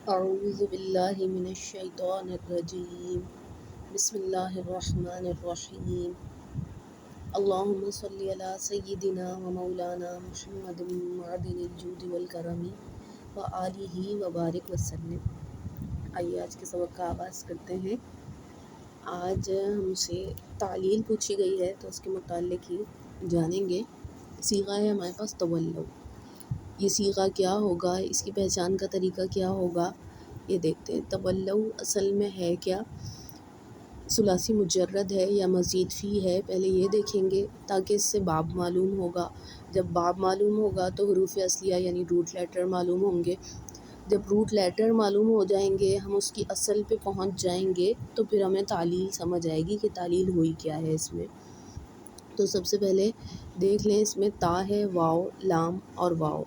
اعوذ باللہ من الشیطان الرجیم بسم اللہ الرحمن الرحیم اللہم صلی علی سیدنا و مولانا محمد معدن الجود والکرم و آلہ وبارک وسلم۔ آئیے آج کے سبق کا آغاز کرتے ہیں۔ آج ہم سے تعلیل پوچھی گئی ہے تو اس کے متعلق ہی جانیں گے۔ صیغہ ہے ہمارے پاس تولو، یہ صیغہ کیا ہوگا، اس کی پہچان کا طریقہ کیا ہوگا، یہ دیکھتے ہیں۔ تولو اصل میں ہے کیا، ثلاثی مجرد ہے یا مزید فی ہے، پہلے یہ دیکھیں گے تاکہ اس سے باب معلوم ہوگا۔ جب باب معلوم ہوگا تو حروف اصلیہ یعنی روٹ لیٹر معلوم ہوں گے۔ جب روٹ لیٹر معلوم ہو جائیں گے، ہم اس کی اصل پہ پہنچ جائیں گے تو پھر ہمیں تعلیل سمجھ آئے گی کہ تعلیل ہوئی کیا ہے اس میں۔ تو سب سے پہلے دیکھ لیں، اس میں تا ہے، واو، لام اور واو۔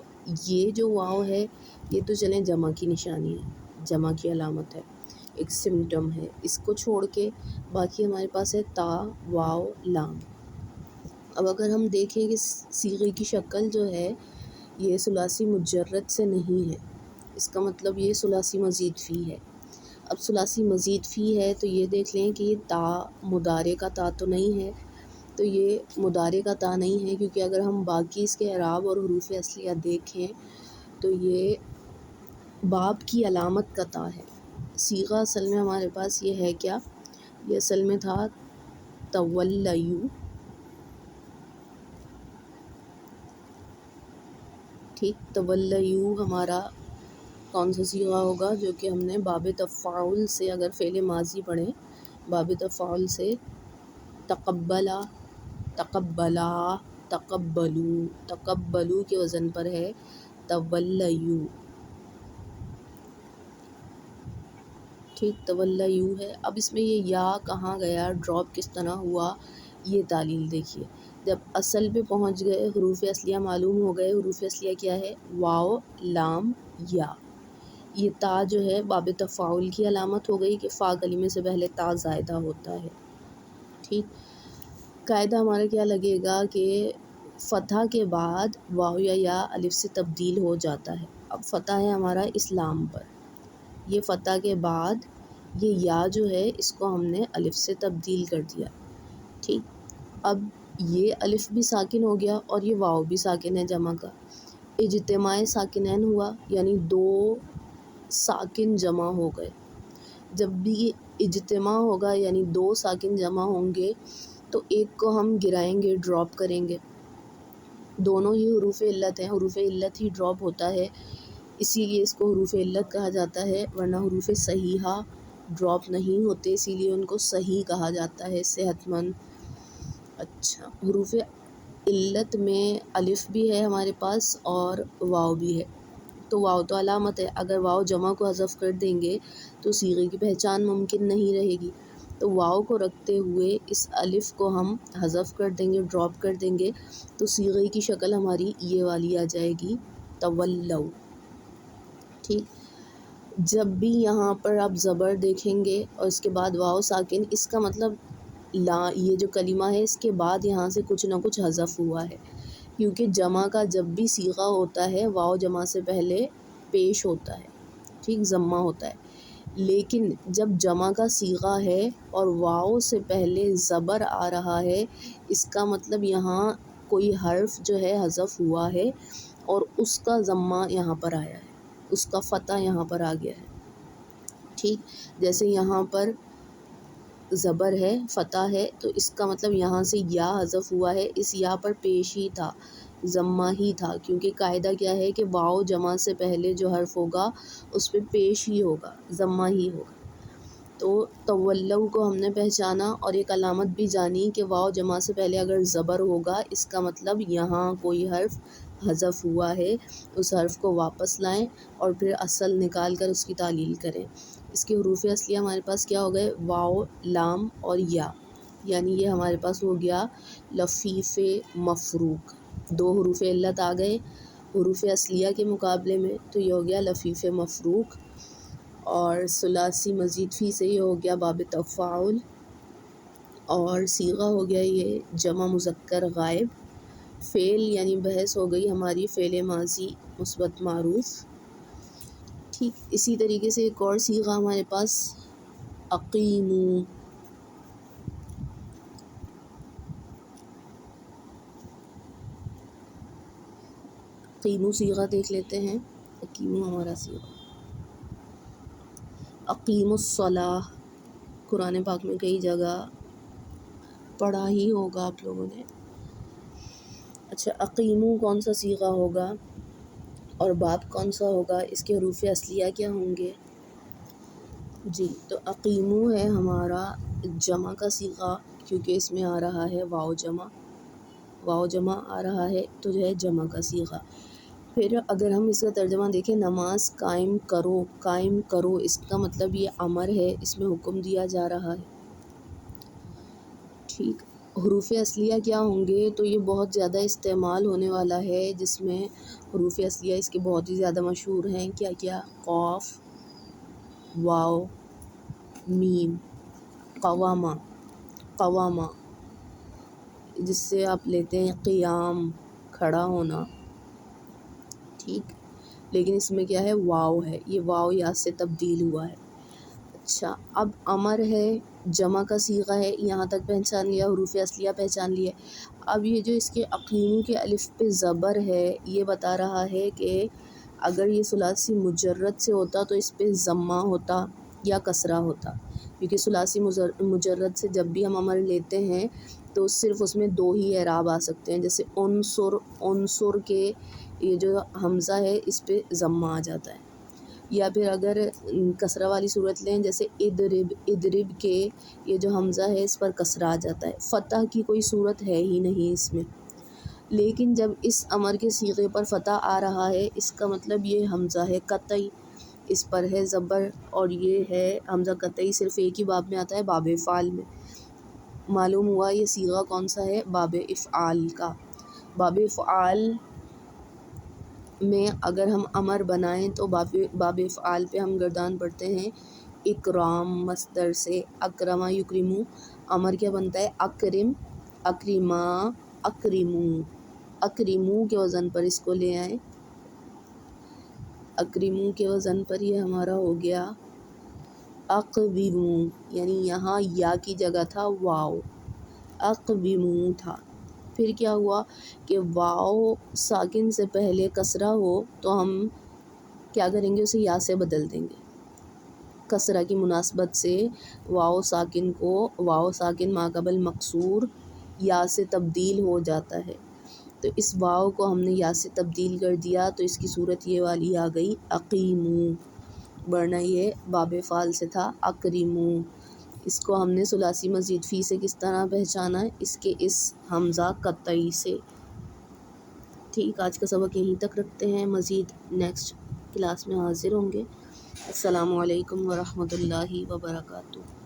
یہ جو واو ہے یہ تو چلیں جمع کی نشانی ہے، جمع کی علامت ہے، ایک سمٹم ہے۔ اس کو چھوڑ کے باقی ہمارے پاس ہے تا، واو، لام۔ اب اگر ہم دیکھیں کہ صیغے کی شکل جو ہے یہ ثلاثی مجرد سے نہیں ہے، اس کا مطلب یہ ثلاثی مزید فی ہے۔ اب ثلاثی مزید فی ہے تو یہ دیکھ لیں کہ یہ تا مضارع کا تا تو نہیں ہے، تو یہ مضارع کا تا نہیں ہے، کیونکہ اگر ہم باقی اس کے اعراب اور حروف اصلیہ دیکھیں تو یہ باب کی علامت کا تا ہے۔ صیغہ اصل میں ہمارے پاس یہ ہے کیا، یہ اصل میں تھا تولیو، ٹھیک۔ تولیو ہمارا کون سا صیغہ ہوگا، جو کہ ہم نے باب تفاعل سے، اگر فعل ماضی پڑھیں باب تفاعل سے تقبلا، تقبلا، تقبلو، تقبلو کے وزن پر ہے تولیو، ٹھیک، تولیو ہے۔ اب اس میں یہ یا کہاں گیا، ڈراپ کس طرح ہوا، یہ تعلیل دیکھیے۔ جب اصل پہ پہنچ گئے، حروف اصلیہ معلوم ہو گئے، حروف اصلیہ کیا ہے، واو، لام، یا۔ یہ تا جو ہے باب تفاعل کی علامت ہو گئی کہ فا کلمے سے پہلے تا زائدہ ہوتا ہے، ٹھیک۔ قاعدہ ہمارا کیا لگے گا کہ فتح کے بعد واو یا الف سے تبدیل ہو جاتا ہے۔ اب فتح ہے ہمارا اسلام پر، یہ فتح کے بعد یہ یا جو ہے اس کو ہم نے الف سے تبدیل کر دیا، ٹھیک۔ اب یہ الف بھی ساکن ہو گیا اور یہ واو بھی ساکن ہے جمع کا، اجتماع ساکنین ہوا، یعنی دو ساکن جمع ہو گئے۔ جب بھی اجتماع ہوگا یعنی دو ساکن جمع ہوں گے تو ایک کو ہم گرائیں گے، ڈراپ کریں گے۔ دونوں ہی حروف علت ہیں، حروف علت ہی ڈراپ ہوتا ہے، اسی لیے اس کو حروف علت کہا جاتا ہے، ورنہ حروف صحیحہ ڈراپ نہیں ہوتے، اسی لیے ان کو صحیح کہا جاتا ہے، صحت مند۔ اچھا، حروف علت میں الف بھی ہے ہمارے پاس اور واو بھی ہے، تو واو تو علامت ہے، اگر واو جمع کو حذف کر دیں گے تو صیغے کی پہچان ممکن نہیں رہے گی، تو واو کو رکھتے ہوئے اس الف کو ہم حذف کر دیں گے، ڈراپ کر دیں گے، تو صیغے کی شکل ہماری یہ والی آ جائے گی، تولو، ٹھیک۔ جب بھی یہاں پر آپ زبر دیکھیں گے اور اس کے بعد واو ساکن، اس کا مطلب لا، یہ جو کلمہ ہے اس کے بعد یہاں سے کچھ نہ کچھ حذف ہوا ہے، کیونکہ جمع کا جب بھی صیغہ ہوتا ہے واو جمع سے پہلے پیش ہوتا ہے، ٹھیک، ضمہ ہوتا ہے۔ لیکن جب جمع کا صیغہ ہے اور واو سے پہلے زبر آ رہا ہے، اس کا مطلب یہاں کوئی حرف جو ہے حذف ہوا ہے اور اس کا ضمہ یہاں پر آیا ہے، اس کا فتح یہاں پر آ گیا ہے، ٹھیک۔ جیسے یہاں پر زبر ہے، فتح ہے، تو اس کا مطلب یہاں سے یا حذف ہوا ہے، اس یا پر پیش ہی تھا، ضمہ ہی تھا، کیونکہ قاعدہ کیا ہے کہ واو جمع سے پہلے جو حرف ہوگا اس پہ پیش ہی ہوگا، ضمہ ہی ہوگا۔ تو تولو کو ہم نے پہچانا اور ایک علامت بھی جانی کہ واو جمع سے پہلے اگر زبر ہوگا اس کا مطلب یہاں کوئی حرف حذف ہوا ہے، اس حرف کو واپس لائیں اور پھر اصل نکال کر اس کی تعلیل کریں۔ اس کے حروف اصلیہ ہمارے پاس کیا ہو گئے، واو، لام اور یا، یعنی یہ ہمارے پاس ہو گیا لفیف مفروق، دو حروف علت آ گئے حروف اصلیہ کے مقابلے میں، تو یہ ہو گیا لفیف مفروق، اور ثلاثی مزید فی سے یہ ہو گیا باب تفاعل، اور صیغہ ہو گیا یہ جمع مذکر غائب، فعل یعنی بحث ہو گئی ہماری فعل ماضی مثبت معروف، ٹھیک اسی طریقے سے ایک اور صیغہ ہمارے پاس اقیمو، اقیمو صیغہ دیکھ لیتے ہیں. اقیمو ہمارا صیغہ. اقیم الصلاۃ قرآن پاک میں کئی جگہ پڑھا ہی ہوگا آپ لوگوں نے. اچھا اقیمو کون سا صیغہ ہوگا اور باب کون سا ہوگا، اس کے حروف اصلیہ کیا ہوں گے؟ جی تو اقیمو ہے ہمارا جمع کا صیغہ، کیونکہ اس میں آ رہا ہے واو جمع، واو جمع آ رہا ہے تو جو ہے جمع کا صیغہ. پھر اگر ہم اس کا ترجمہ دیکھیں، نماز قائم کرو، قائم کرو اس کا مطلب یہ امر ہے، اس میں حکم دیا جا رہا ہے. ٹھیک حروف اصلیہ کیا ہوں گے، تو یہ بہت زیادہ استعمال ہونے والا ہے، جس میں حروف اصلیہ اس کے بہت ہی زیادہ مشہور ہیں. کیا کیا؟ قاف، واو، میم. قوامہ، قوامہ جس سے آپ لیتے ہیں قیام، کھڑا ہونا. ٹھیک لیکن اس میں کیا ہے، واو ہے، یہ واو یا سے تبدیل ہوا ہے. اچھا اب امر ہے، جمع کا صیغہ ہے، یہاں تک پہچان لیا، حروف اصلیہ پہچان لیے. اب یہ جو اس کے اقیمو کے الف پہ زبر ہے، یہ بتا رہا ہے کہ اگر یہ ثلاثی مجرد سے ہوتا تو اس پہ ضمہ ہوتا یا کسرہ ہوتا، کیونکہ ثلاثی مجرد سے جب بھی ہم امر لیتے ہیں تو صرف اس میں دو ہی اعراب آ سکتے ہیں. جیسے انصر، انصر کے یہ جو حمزہ ہے اس پہ ضمہ آ جاتا ہے. یا پھر اگر کسرہ والی صورت لیں، جیسے اضرب، اضرب کے یہ جو حمزہ ہے اس پر کسرہ آ جاتا ہے. فتح کی کوئی صورت ہے ہی نہیں اس میں. لیکن جب اس امر کے صیغے پر فتح آ رہا ہے، اس کا مطلب یہ حمزہ ہے قطعی، اس پر ہے زبر، اور یہ ہے حمزہ قطعی صرف ایک ہی باب میں آتا ہے، باب افعال میں. معلوم ہوا یہ صیغہ کون سا ہے، باب افعال کا. باب افعال میں اگر ہم امر بنائیں تو باب افعال پہ ہم گردان پڑھتے ہیں اکرام مصدر سے. اکرما یکرمو، امر کیا بنتا ہے، اکرم، اکرما، اکرمو. اکرمو کے وزن پر اس کو لے آئیں، اکرمو کے وزن پر یہ ہمارا ہو گیا اقویمو، یعنی یہاں یا کی جگہ تھا واو، اقویمو تھا. پھر کیا ہوا کہ واو ساکن سے پہلے کسرہ ہو تو ہم کیا کریں گے، اسے یا سے بدل دیں گے. کسرہ کی مناسبت سے واو ساکن کو، واو ساکن ما قبل مکسور یا سے تبدیل ہو جاتا ہے. تو اس واو کو ہم نے یا سے تبدیل کر دیا تو اس کی صورت یہ والی آ گئی اقیمو، ورنہ یہ باب فعال سے تھا اکرمو. اس کو ہم نے ثلاثی مزید فی سے کس طرح پہچانا ہے، اس کے اس حمزہ قطعی سے. ٹھیک آج کا سبق یہیں تک رکھتے ہیں، مزید نیکسٹ کلاس میں حاضر ہوں گے. السلام علیکم ورحمۃ اللہ وبرکاتہ.